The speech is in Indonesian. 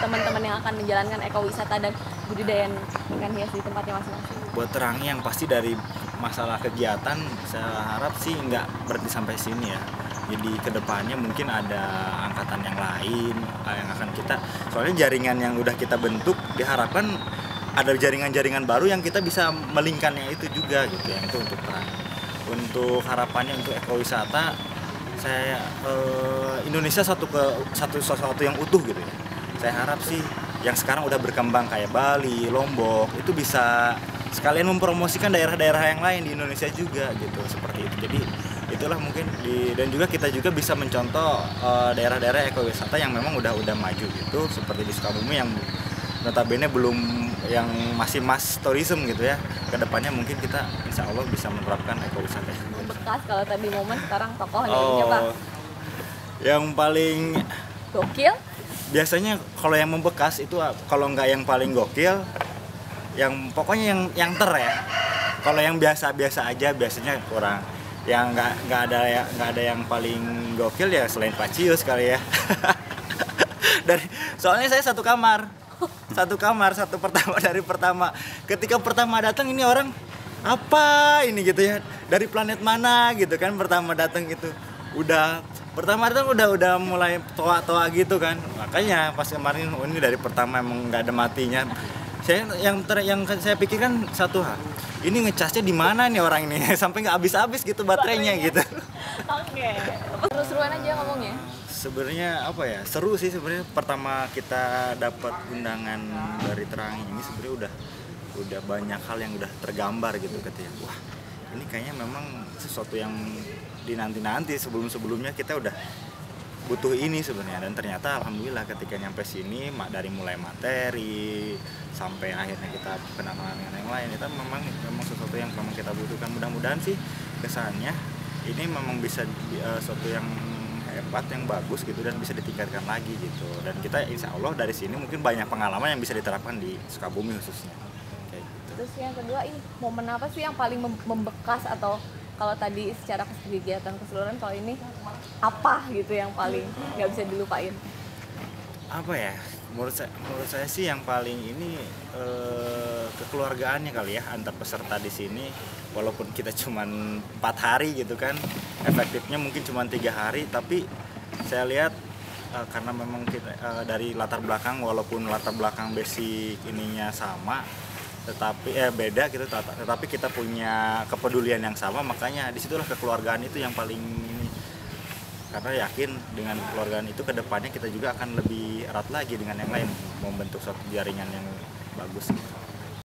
teman-teman yang akan menjalankan ekowisata dan budidaya ikan hias di tempatnya masing-masing? Buat Terangi yang pasti dari masalah kegiatan, saya harap sih nggak berhenti sampai sini ya. Jadi kedepannya mungkin ada angkatan yang lain yang akan kita, soalnya jaringan yang udah kita bentuk diharapkan ada jaringan-jaringan baru yang kita bisa melingkannya itu juga gitu ya. Itu untuk Terangi. Untuk harapannya untuk ekowisata, saya Indonesia sesuatu yang utuh gitu ya. Saya harap sih yang sekarang udah berkembang kayak Bali, Lombok itu bisa sekalian mempromosikan daerah-daerah yang lain di Indonesia juga gitu, seperti itu. Jadi itulah mungkin dan juga kita juga bisa mencontoh daerah-daerah ekowisata yang memang udah maju gitu, seperti di Sukabumi yang notabene belum, yang masih mass tourism gitu ya. Kedepannya mungkin kita insya Allah bisa menerapkan ekowisata. Membekas kalau tadi momen, sekarang tokoh nih coba. Yang paling Gokil? Biasanya kalau yang membekas itu, kalau nggak yang paling gokil, yang pokoknya yang ya. Kalau yang biasa-biasa aja biasanya kurang. Yang nggak ada yang paling gokil ya selain Pak Cius kali ya. Soalnya saya satu kamar, dari pertama. Ketika pertama datang ini orang apa ini gitu ya, dari planet mana gitu kan, pertama datang itu udah mulai toa gitu kan. Makanya pas kemarin ini dari pertama emang nggak ada matinya. Yang saya pikirkan satu hal, ini ngecasnya di mana nih orang ini sampai nggak habis gitu baterainya gitu. Oke. Seru-seruan aja ngomongnya. Sebenarnya apa ya, seru sih sebenarnya. Pertama kita dapat undangan dari Terangi ini sebenarnya udah banyak hal yang udah tergambar gitu katanya. Wah, ini kayaknya memang sesuatu yang dinanti sebelumnya kita udah butuh ini sebenarnya. Dan ternyata alhamdulillah ketika nyampe sini, dari mulai materi sampai akhirnya kita kenalan dengan yang lain, itu memang sesuatu yang memang kita butuhkan. Mudah-mudahan sih kesannya ini memang bisa sesuatu yang hebat, yang bagus gitu, dan bisa ditingkatkan lagi gitu. Dan kita insya Allah dari sini mungkin banyak pengalaman yang bisa diterapkan di Sukabumi khususnya. Kayak gitu. Terus yang kedua, ini momen apa sih yang paling membekas, atau kalau tadi secara kegiatan keseluruhan, kalau ini apa gitu yang paling nggak bisa dilupain? Apa ya, menurut saya sih yang paling ini kekeluargaannya kali ya antar peserta di sini. Walaupun kita cuma 4 hari gitu kan, efektifnya mungkin cuma 3 hari, tapi saya lihat karena memang kita dari latar belakang, walaupun latar belakang basic ininya sama, tetapi beda gitu, tetapi kita punya kepedulian yang sama. Makanya disitulah kekeluargaan itu yang paling ini, karena yakin dengan kekeluargaan itu kedepannya kita juga akan lebih erat lagi dengan yang lain, membentuk suatu jaringan yang bagus gitu.